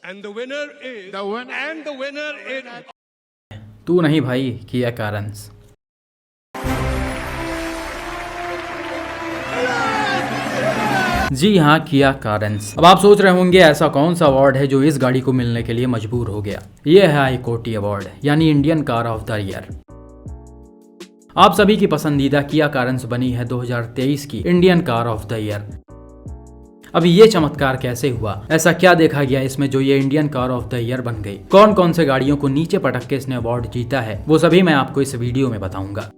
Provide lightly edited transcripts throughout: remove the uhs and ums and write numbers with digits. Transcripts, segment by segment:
And the winner is तू नहीं भाई, किया कारंस। जी हाँ, किया कारंस। अब आप सोच रहे होंगे ऐसा कौन सा अवार्ड है जो इस गाड़ी को मिलने के लिए मजबूर हो गया। ये है आईकोटी अवार्ड, यानी Indian car of the year. आप सभी की पसंदीदा किया कारंस बनी है 2023 की Indian car of the year. अब ये चमत्कार कैसे हुआ, ऐसा क्या देखा गया इसमें जो ये Indian car of the year बन गई, कौन कौन से गाड़ियों को नीचे पटक के इसने अवार्ड जीता है, वो सभी मैं आपको इस वीडियो में बताऊंगा।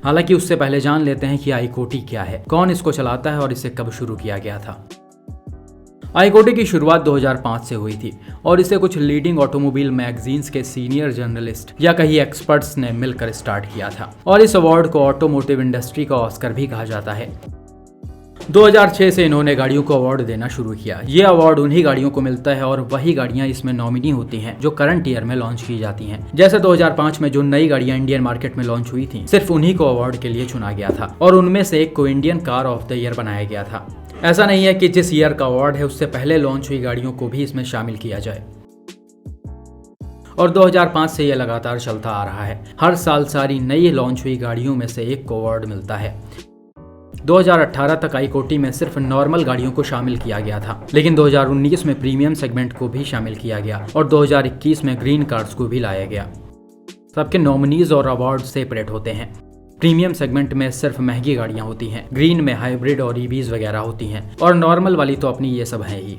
हालांकि उससे पहले जान लेते हैं कि आईकोटी क्या है, कौन इसको चलाता है और इसे कब शुरू किया गया था। आईकोटी की शुरुआत 2005 से हुई थी और इसे कुछ लीडिंग ऑटोमोबाइल मैगजीन्स के सीनियर जर्नलिस्ट या कहीं एक्सपर्ट्स ने मिलकर स्टार्ट किया था और इस अवार्ड को ऑटोमोटिव इंडस्ट्री का ऑस्कर भी कहा जाता है। 2006 से इन्होंने गाड़ियों को अवार्ड देना शुरू किया। ये अवार्ड उन्हीं गाड़ियों को मिलता है और वही गाड़ियां इसमें नॉमिनी होती हैं जो करंट ईयर में लॉन्च की जाती हैं। जैसे 2005 में जो नई गाड़ियां इंडियन मार्केट में लॉन्च हुई थी, सिर्फ उन्हीं को अवार्ड के लिए चुना गया था और उनमें से एक को Indian car of the year बनाया गया था। ऐसा नहीं है कि जिस ईयर का अवार्ड है उससे पहले लॉन्च हुई गाड़ियों को भी इसमें शामिल किया जाए। और 2005 से यह लगातार चलता आ रहा है। हर साल सारी नई लॉन्च हुई गाड़ियों में से एक को अवार्ड मिलता है। 2018 तक आईकोटी में सिर्फ नॉर्मल गाड़ियों को शामिल किया गया था, लेकिन 2019 में प्रीमियम सेगमेंट को भी शामिल किया गया और 2021 में ग्रीन कार्स को भी लाया गया। सबके नॉमिनीज और अवार्ड सेपरेट होते हैं। प्रीमियम सेगमेंट में सिर्फ महंगी गाड़ियां होती हैं, ग्रीन में हाइब्रिड और ईवीज वगैरह होती हैं और नॉर्मल वाली तो अपनी ये सब है ही।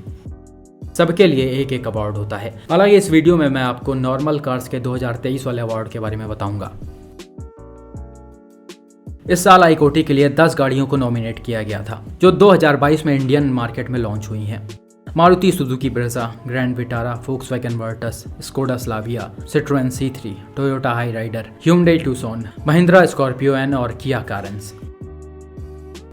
सबके लिए एक एक अवार्ड होता है। हालांकि इस वीडियो में मैं आपको नॉर्मल कार्स के 2023 वाले अवार्ड के बारे में बताऊंगा। इस साल आईकोटी के लिए 10 गाड़ियों को नॉमिनेट किया गया था जो 2022 में इंडियन मार्केट में लॉन्च हुई हैं। Maruti Suzuki Brezza, Grand Vitara, Volkswagen Virtus, Skoda Slavia, Citroen C3, Toyota Hyryder, Hyundai Tucson, Mahindra Scorpio N और किया कारंस।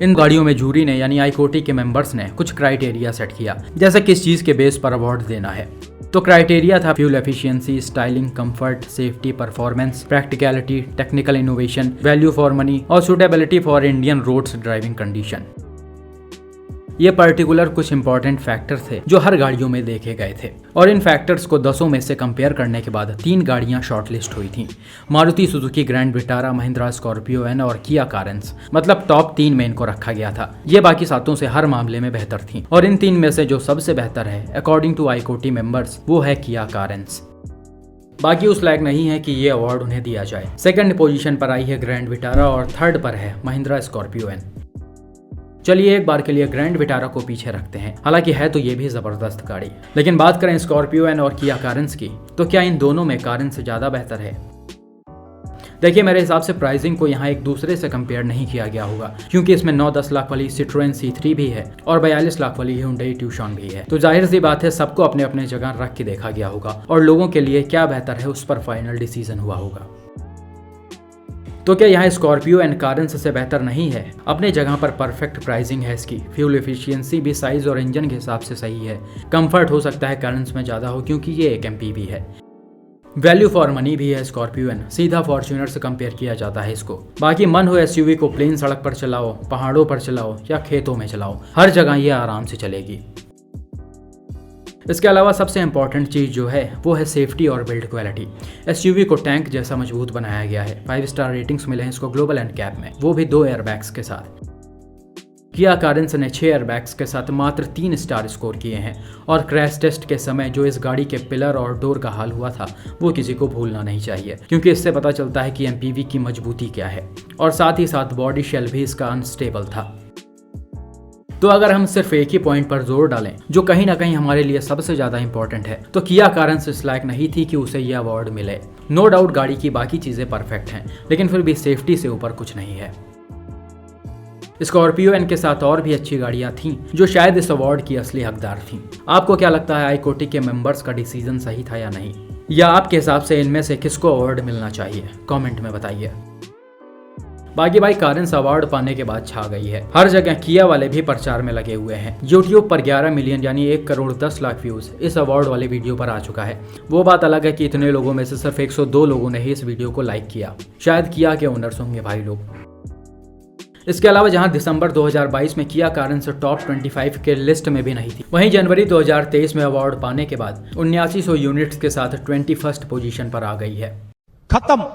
इन गाड़ियों में जूरी ने यानी आईकोटी के मेंबर्स ने कुछ क्राइटेरिया सेट किया, जैसे किस चीज के बेस पर अवार्ड देना है। तो क्राइटेरिया था fuel efficiency, styling, comfort, safety, performance, practicality, technical innovation, value for money और suitability for Indian roads driving condition. ये पर्टिकुलर कुछ इंपॉर्टेंट फैक्टर थे जो हर गाड़ियों में देखे गए थे और इन फैक्टर्स को 10 में से कंपेयर करने के बाद 3 गाड़ियां शॉर्टलिस्ट हुई थीं। Maruti Suzuki Grand Vitara, Mahindra Scorpio N और किया कारंस, मतलब टॉप 3 में इनको रखा गया था। ये बाकी 7 से हर मामले में बेहतर थी और इन 3 में से जो सबसे बेहतर है अकॉर्डिंग टू आईकोटी मेंबर्स, वो है किया कारंस। बाकी उस लायक नहीं है कि ये अवार्ड उन्हें दिया जाए। सेकंड पोजीशन पर आई है ग्रैंड विटारा और थर्ड पर है महिंद्रा स्कॉर्पियो एन। चलिए एक बार के लिए ग्रैंड विटारा को पीछे रखते हैं, हालांकि है तो ये भी जबरदस्त गाड़ी। लेकिन बात करें स्कॉर्पियो एन और किया कारंस की, तो क्या इन दोनों में कारंस ज्यादा बेहतर है? देखिए, मेरे हिसाब से प्राइसिंग को यहाँ एक दूसरे से कंपेयर नहीं किया गया होगा, क्योंकि इसमें 9-10 लाख वाली सिट्रोएन C3 भी है और 42 लाख वाली ह्यूंडई ट्यूशन भी है। तो जाहिर सी बात है सबको अपने अपने जगह रख के देखा गया होगा और लोगों के लिए क्या बेहतर है उस पर फाइनल डिसीजन हुआ होगा। तो क्या यहाँ स्कॉर्पियो एंड कारंस से बेहतर नहीं है? अपने जगह पर परफेक्ट प्राइसिंग है इसकी, फ्यूल एफिशिएंसी भी साइज और इंजन के हिसाब से सही है। कंफर्ट हो सकता है कारंस में ज़्यादा हो क्योंकि ये एक MPV है। वैल्यू फॉर मनी भी है स्कॉर्पियो एन, सीधा फॉर्च्यूनर से कंपेयर किया जाता है इसको। बाकी मन हो SUV को प्लेन सड़क पर चलाओ, पहाड़ों पर चलाओ या खेतों में चलाओ, हर जगह ये आराम से चलेगी। इसके अलावा सबसे इंपॉर्टेंट चीज़ जो है वो है सेफ्टी और बिल्ड क्वालिटी। SUV को टैंक जैसा मजबूत बनाया गया है। 5 स्टार रेटिंग्स मिले हैं इसको ग्लोबल NCAP में, वो भी 2 एयरबैग्स के साथ। किया कारंस ने 6 एयरबैग्स के साथ मात्र 3 स्टार स्कोर किए हैं और क्रैश टेस्ट के समय जो इस गाड़ी के पिलर और डोर का हाल हुआ था वो किसी को भूलना नहीं चाहिए, क्योंकि इससे पता चलता है कि MPV की मजबूती क्या है। और साथ ही साथ बॉडी शेल भी इसका अनस्टेबल था। तो अगर हम सिर्फ एक ही पॉइंट पर जोर डालें जो कहीं ना कहीं हमारे लिए सबसे ज्यादा इंपॉर्टेंट है, तो किया कारंस इस लायक नहीं थी कि उसे यह अवार्ड मिले। नो डाउट गाड़ी की बाकी चीजें परफेक्ट हैं, लेकिन फिर भी सेफ्टी से ऊपर कुछ नहीं है। स्कॉर्पियो एन के साथ और भी अच्छी गाड़ियां थीं जो शायद इस अवार्ड की असली हकदार थीं। आपको क्या लगता है आईकोटी के मेंबर्स का डिसीजन सही था या नहीं, या आपके हिसाब से इनमें से किसको अवार्ड मिलना चाहिए? कमेंट में बताइए। बाकी भाई कारंस अवार्ड पाने के बाद छा गई है, हर जगह किया वाले भी प्रचार में लगे हुए हैं। YouTube पर 11 मिलियन यानी 1 करोड़ 10 लाख व्यूज इस अवार्ड वाले वीडियो पर आ चुका है। वो बात अलग है कि इतने लोगों में से सिर्फ 102 लोगों ने ही इस वीडियो को लाइक किया। शायद किया के ओनर्स होंगे भाई लोग। इसके अलावा जहां दिसंबर 2022 में किया कारेंस टॉप 25 के लिस्ट में भी नहीं थी, वहीं जनवरी 2023 में अवार्ड पाने के बाद 7900 यूनिट्स के साथ 21st पोजीशन पर आ गई है। खत्म